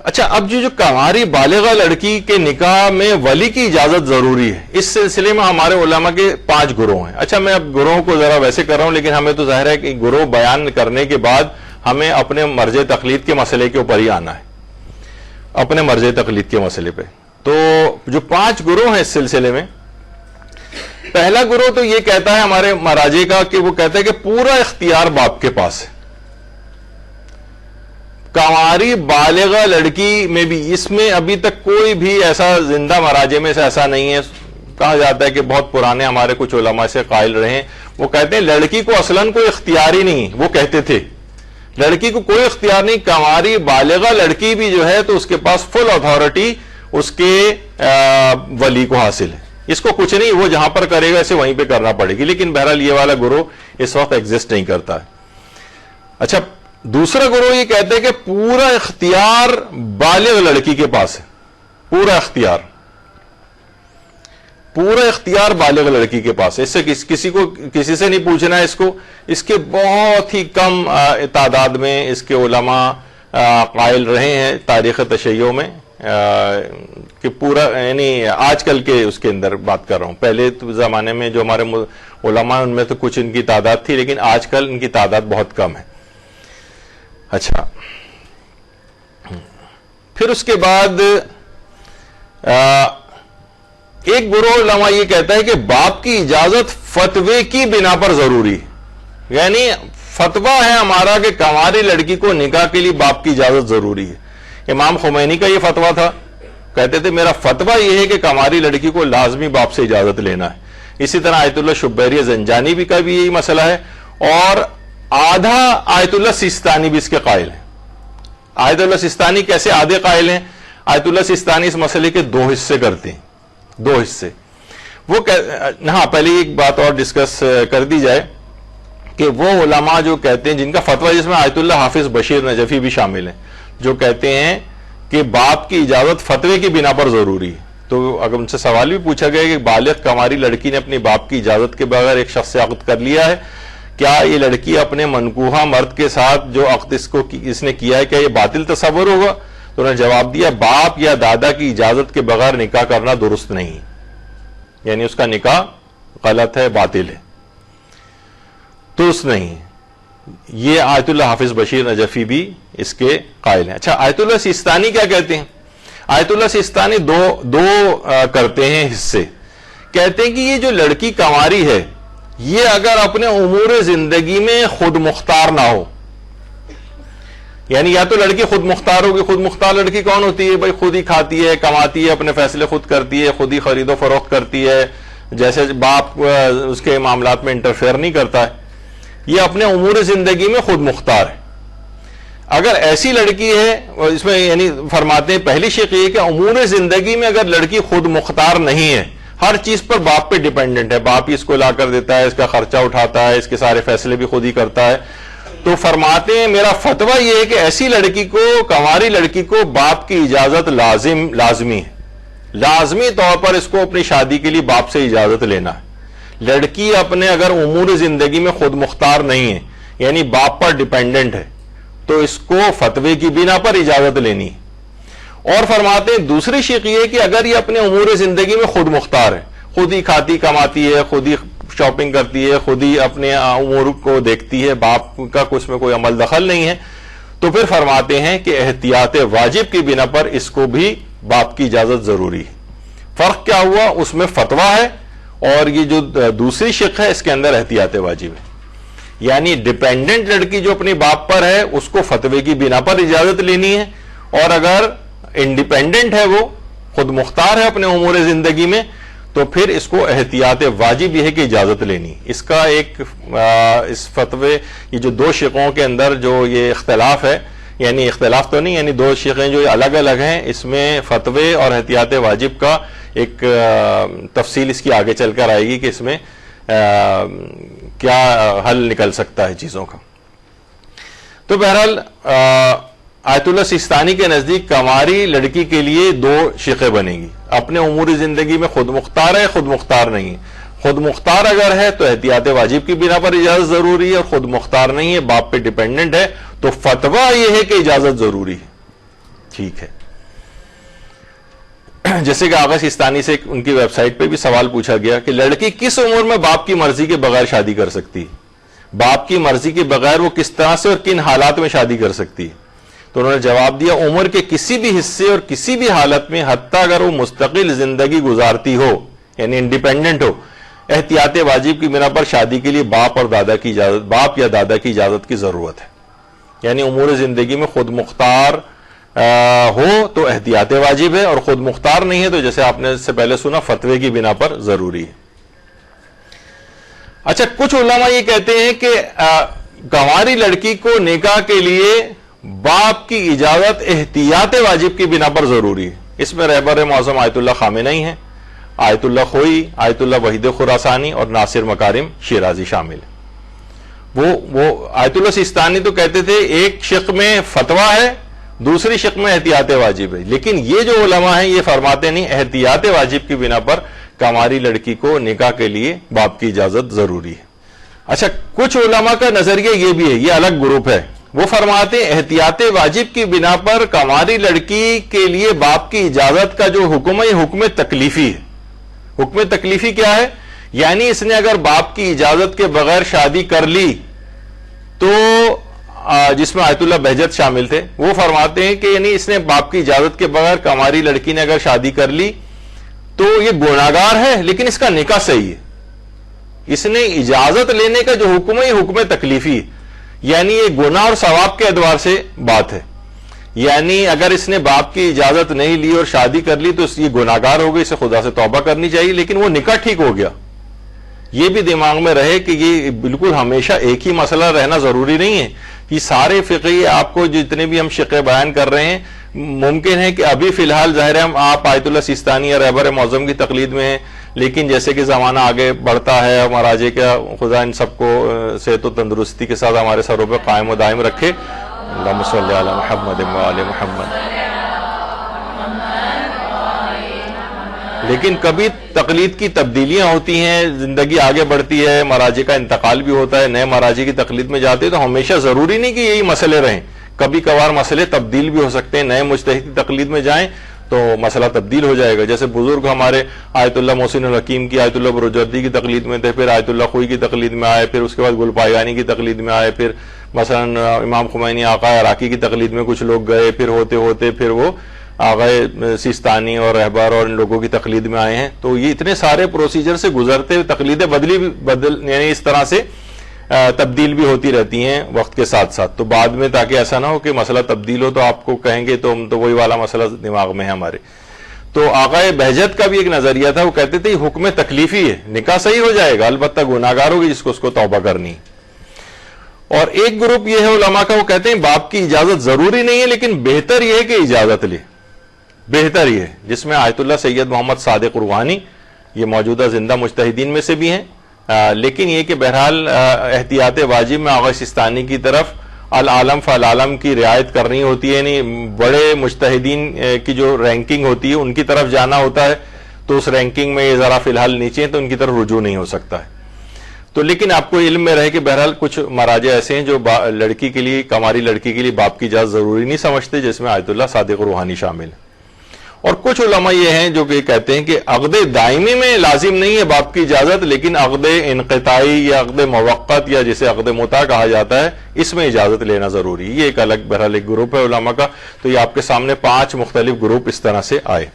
اچھا، اب جو کنواری بالغہ لڑکی کے نکاح میں ولی کی اجازت ضروری ہے، اس سلسلے میں ہمارے علماء کے 5 گروہ ہیں. اچھا، میں اب گروہوں کو ذرا ویسے کر رہا ہوں، لیکن ہمیں تو ظاہر ہے کہ گروہ بیان کرنے کے بعد ہمیں اپنے مرجع تقلید کے مسئلے کے اوپر ہی آنا ہے، اپنے مرجع تقلید کے مسئلے پہ. تو جو 5 گروہ ہیں اس سلسلے میں، پہلا گروہ تو یہ کہتا ہے ہمارے مراجع کا کہ وہ کہتا ہے کہ پورا اختیار باپ کے پاس ہے. کنواری بالغہ لڑکی میں بھی، اس میں ابھی تک کوئی بھی ایسا زندہ مراجع میں سے ایسا نہیں ہے. کہا جاتا ہے کہ بہت پرانے ہمارے کچھ علماء سے قائل رہے ہیں، وہ کہتے ہیں لڑکی کو اصلاً کوئی اختیار ہی نہیں. وہ کہتے تھے لڑکی کو کوئی اختیار نہیں، کنواری بالغہ لڑکی بھی جو ہے تو اس کے پاس فل اتھارٹی اس کے ولی کو حاصل ہے. اس کو کچھ نہیں، وہ جہاں پر کرے گا اسے وہیں پہ کرنا پڑے گی. لیکن بہرحال یہ والا گروہ اس وقت ایگزسٹ نہیں کرتا ہے. اچھا، دوسرا گروہ یہ کہتے ہیں کہ پورا اختیار بالغ لڑکی کے پاس ہے. پورا اختیار بالغ لڑکی کے پاس ہے. اس سے کسی سے نہیں پوچھنا ہے. اس کے بہت ہی کم تعداد میں اس کے علماء قائل رہے ہیں تاریخ تشیع میں کہ پورا، یعنی آج کل کے اس کے اندر بات کر رہا ہوں. پہلے زمانے میں جو ہمارے علماء ان میں تو کچھ ان کی تعداد تھی، لیکن آج کل ان کی تعداد بہت کم ہے. اچھا، پھر اس کے بعد ایک گروہ علماء یہ کہتا ہے کہ باپ کی اجازت فتوے کی بنا پر ضروری ہے. یعنی فتویٰ ہے ہمارا کہ کنواری لڑکی کو نکاح کے لیے باپ کی اجازت ضروری ہے. امام خمینی کا یہ فتویٰ تھا، کہتے تھے میرا فتویٰ یہ ہے کہ کنواری لڑکی کو لازمی باپ سے اجازت لینا ہے. اسی طرح آیت اللہ شبیری زنجانی بھی کا بھی یہی مسئلہ ہے، اور آدھا آیت اللہ سیستانی بھی اس کے قائل ہیں. آیت اللہ سیستانی کیسے آدھے قائل ہیں؟ آیت اللہ سیستانی اس مسئلے کے 2 حصے کرتے ہیں. 2 حصے وہ ہاں، پہلے ایک بات اور ڈسکس کر دی جائے کہ وہ علماء جو کہتے ہیں، جن کا فتویٰ، جس میں آیت اللہ حافظ بشیر نجفی بھی شامل ہیں، جو کہتے ہیں کہ باپ کی اجازت فتوے کی بنا پر ضروری ہے. تو اگر ان سے سوال بھی پوچھا گیا کہ بالغ کنواری لڑکی نے اپنی باپ کی اجازت کے بغیر ایک شخص سے عقد کر لیا ہے، کیا یہ لڑکی اپنے منکوحہ مرد کے ساتھ جو عقد اس نے کیا ہے کیا یہ باطل تصور ہوگا؟ تو انہوں نے جواب دیا باپ یا دادا کی اجازت کے بغیر نکاح کرنا درست نہیں، یعنی اس کا نکاح غلط ہے، باطل ہے، درست نہیں. یہ آیت اللہ حافظ بشیر نجفی بھی اس کے قائل ہیں. اچھا، آیت اللہ سیستانی کیا کہتے ہیں؟ آیت اللہ سیستانی دو کرتے ہیں حصے. کہتے ہیں کہ یہ جو لڑکی کنواری ہے، یہ اگر اپنے امور زندگی میں خود مختار نہ ہو، یعنی یا تو لڑکی خود مختار ہوگی. خود مختار لڑکی کون ہوتی ہے؟ بھائی خود ہی کھاتی ہے، کماتی ہے، اپنے فیصلے خود کرتی ہے، خود ہی خرید و فروخت کرتی ہے، جیسے باپ اس کے معاملات میں انٹرفیئر نہیں کرتا ہے. یہ اپنے امور زندگی میں خود مختار ہے. اگر ایسی لڑکی ہے، اس میں یعنی فرماتے ہیں پہلی شق یہ کہ امور زندگی میں اگر لڑکی خود مختار نہیں ہے، ہر چیز پر باپ پہ ڈیپینڈنٹ ہے، باپ ہی اس کو لا کر دیتا ہے، اس کا خرچہ اٹھاتا ہے، اس کے سارے فیصلے بھی خود ہی کرتا ہے، تو فرماتے ہیں میرا فتویٰ یہ ہے کہ ایسی لڑکی کو، کنواری لڑکی کو باپ کی اجازت لازمی ہے. لازمی طور پر اس کو اپنی شادی کے لیے باپ سے اجازت لینا ہے. لڑکی اپنے اگر امور زندگی میں خود مختار نہیں ہے، یعنی باپ پر ڈیپینڈنٹ ہے، تو اس کو فتوے کی بنا پر اجازت لینی ہے. اور فرماتے ہیں دوسری شق یہ کہ اگر یہ اپنے امور زندگی میں خود مختار ہے، خود ہی کھاتی کماتی ہے، خود ہی شاپنگ کرتی ہے، خود ہی اپنے امور کو دیکھتی ہے، باپ کا اس میں کوئی عمل دخل نہیں ہے، تو پھر فرماتے ہیں کہ احتیاط واجب کی بنا پر اس کو بھی باپ کی اجازت ضروری ہے. فرق کیا ہوا؟ اس میں فتویٰ ہے، اور یہ جو دوسری شق ہے اس کے اندر احتیاط واجب ہے. یعنی ڈیپینڈنٹ لڑکی جو اپنے باپ پر ہے اس کو فتوے کی بنا پر اجازت لینی ہے، اور اگر انڈیپینڈنٹ ہے، وہ خود مختار ہے اپنے امور زندگی میں، تو پھر اس کو احتیاط واجب یہ ہے کہ اجازت لینی. اس کا ایک اس فتوے، یہ جو 2 شقوں کے اندر جو یہ اختلاف ہے، یعنی اختلاف تو نہیں، یعنی 2 شقیں جو الگ الگ ہیں، اس میں فتوے اور احتیاط واجب کا ایک تفصیل اس کی آگے چل کر آئے گی کہ اس میں کیا حل نکل سکتا ہے چیزوں کا. تو بہرحال آیت اللہ سیستانی کے نزدیک کنواری لڑکی کے لیے 2 شقیں بنیں گی. اپنے امور زندگی میں خود مختار ہے، خود مختار نہیں ہے. خود مختار اگر ہے تو احتیاط واجب کی بنا پر اجازت ضروری ہے، اور خود مختار نہیں ہے، باپ پہ ڈیپینڈنٹ ہے، تو فتویٰ یہ ہے کہ اجازت ضروری ہے. ٹھیک ہے. جیسے کہ آغا سیستانی سے ان کی ویب سائٹ پہ بھی سوال پوچھا گیا کہ لڑکی کس عمر میں باپ کی مرضی کے بغیر شادی کر سکتی، باپ کی مرضی کے بغیر وہ کس طرح سے اور کن حالات میں شادی کر سکتی؟ تو انہوں نے جواب دیا عمر کے کسی بھی حصے اور کسی بھی حالت میں، حتیٰ اگر وہ مستقل زندگی گزارتی ہو یعنی انڈیپینڈنٹ ہو، احتیاط واجب کی بنا پر شادی کے لیے باپ یا دادا کی اجازت کی ضرورت ہے. یعنی امور زندگی میں خود مختار ہو تو احتیاط واجب ہے، اور خود مختار نہیں ہے تو جیسے آپ نے اس سے پہلے سنا فتوے کی بنا پر ضروری ہے. اچھا، کچھ علماء یہ کہتے ہیں کہ گنواری لڑکی کو نکاح کے لیے باپ کی اجازت احتیاط واجب کی بنا پر ضروری ہے. اس میں رہبر معظم آیت اللہ خامنئی ہیں، آیت اللہ خوئی، آیت اللہ وحید خراسانی اور ناصر مکارم شیرازی شامل ہیں. وہ آیت اللہ سیستانی تو کہتے تھے ایک شق میں فتویٰ ہے، دوسری شق میں احتیاط واجب ہے، لیکن یہ جو علماء ہیں یہ فرماتے نہیں، احتیاط واجب کی بنا پر کماری لڑکی کو نکاح کے لیے باپ کی اجازت ضروری ہے. اچھا، کچھ علماء کا نظریہ یہ بھی ہے، یہ الگ گروپ ہے، وہ فرماتے ہیں احتیاط واجب کی بنا پر کماری لڑکی کے لیے باپ کی اجازت کا جو حکم ہے یہ حکم تکلیفی ہے. حکم تکلیفی کیا ہے؟ یعنی اس نے اگر باپ کی اجازت کے بغیر شادی کر لی تو جس میں آیت اللہ بہجت شامل تھے، وہ فرماتے ہیں کہ یعنی اس نے باپ کی اجازت کے بغیر کماری لڑکی نے اگر شادی کر لی تو یہ گناہگار ہے، لیکن اس کا نکاح صحیح ہے. اس نے اجازت لینے کا جو حکم ہے یہ حکم تکلیفی ہے، یعنی یہ گناہ اور ثواب کے اعتبار سے بات ہے. یعنی اگر اس نے باپ کی اجازت نہیں لی اور شادی کر لی تو یہ گناہگار ہو گئی، اسے خدا سے توبہ کرنی چاہیے، لیکن وہ نکاح ٹھیک ہو گیا. یہ بھی دماغ میں رہے کہ یہ بالکل ہمیشہ ایک ہی مسئلہ رہنا ضروری نہیں ہے. یہ سارے فقہی آپ کو جتنے بھی ہم شقے بیان کر رہے ہیں، ممکن ہے کہ ابھی فی الحال ظاہر ہے آپ آیت اللہ سیستانی یا رہبر معظم کی تقلید میں ہیں، لیکن جیسے کہ زمانہ آگے بڑھتا ہے، مراجع کا خدا ان سب کو صحت و تندرستی کے ساتھ ہمارے سروں پہ قائم و دائم رکھے. اللہم صلی علی محمد و آل محمد. لیکن کبھی تقلید کی تبدیلیاں ہوتی ہیں، زندگی آگے بڑھتی ہے، مراجع کا انتقال بھی ہوتا ہے، نئے مراجع کی تقلید میں جاتے ہیں، تو ہمیشہ ضروری نہیں کہ یہی مسئلے رہیں. کبھی کبھار مسئلے تبدیل بھی ہو سکتے ہیں، نئے مجتہد کی تقلید میں جائیں تو مسئلہ تبدیل ہو جائے گا. جیسے بزرگ ہمارے آیت اللہ محسن الحکیم کی، آیت اللہ بروجردی کی تقلید میں تھے، پھر آیت اللہ خوئی کی تقلید میں آئے، پھر اس کے بعد گل پایانی کی تقلید میں آئے، پھر مثلا امام خمینی آقا عراقی کی تقلید میں کچھ لوگ گئے، پھر ہوتے ہوتے پھر وہ آقا سیستانی اور رہبر اور ان لوگوں کی تقلید میں آئے ہیں. تو یہ اتنے سارے پروسیجر سے گزرتے ہوئے تقلیدیں یعنی اس طرح سے تبدیل بھی ہوتی رہتی ہیں وقت کے ساتھ ساتھ. تو بعد میں تاکہ ایسا نہ ہو کہ مسئلہ تبدیل ہو تو آپ کو کہیں گے تو ہم تو وہی والا مسئلہ دماغ میں ہے ہمارے. تو آقا بہجت کا بھی ایک نظریہ تھا، وہ کہتے تھے یہ حکم تکلیفی ہے، نکاح صحیح ہو جائے گا، البتہ گناہگار ہوگی جس کو اس کو توبہ کرنی. اور ایک گروپ یہ ہے علماء کا، وہ کہتے ہیں باپ کی اجازت ضروری نہیں ہے، لیکن بہتر یہ ہے کہ اجازت لے، بہتر یہ ہے، جس میں آیت اللہ سید محمد صادق روحانی یہ موجودہ زندہ مجتہدین میں سے بھی ہیں. لیکن یہ کہ بہرحال احتیاط واجب میں آغا سیستانی کی طرف العالم فالعالم کی رعایت کرنی ہوتی ہے، یعنی بڑے مجتہدین کی جو رینکنگ ہوتی ہے ان کی طرف جانا ہوتا ہے، تو اس رینکنگ میں یہ ذرا فی الحال نیچے ہیں تو ان کی طرف رجوع نہیں ہو سکتا ہے. تو لیکن آپ کو علم میں رہے کہ بہرحال کچھ مراجع ایسے ہیں جو لڑکی کے لیے، کماری لڑکی کے لیے باپ کی اجازت ضروری نہیں سمجھتے، جس میں آیت اللہ صادق روحانی شامل ہے. اور کچھ علماء یہ ہیں جو کہ کہتے ہیں کہ عقد دائمی میں لازم نہیں ہے باپ کی اجازت، لیکن عقد انقطاعی یا عقد موقت یا جسے عقد متع کہا جاتا ہے، اس میں اجازت لینا ضروری ہے. یہ ایک الگ بہرحال ایک گروپ ہے علماء کا. تو یہ آپ کے سامنے 5 مختلف گروپ اس طرح سے آئے.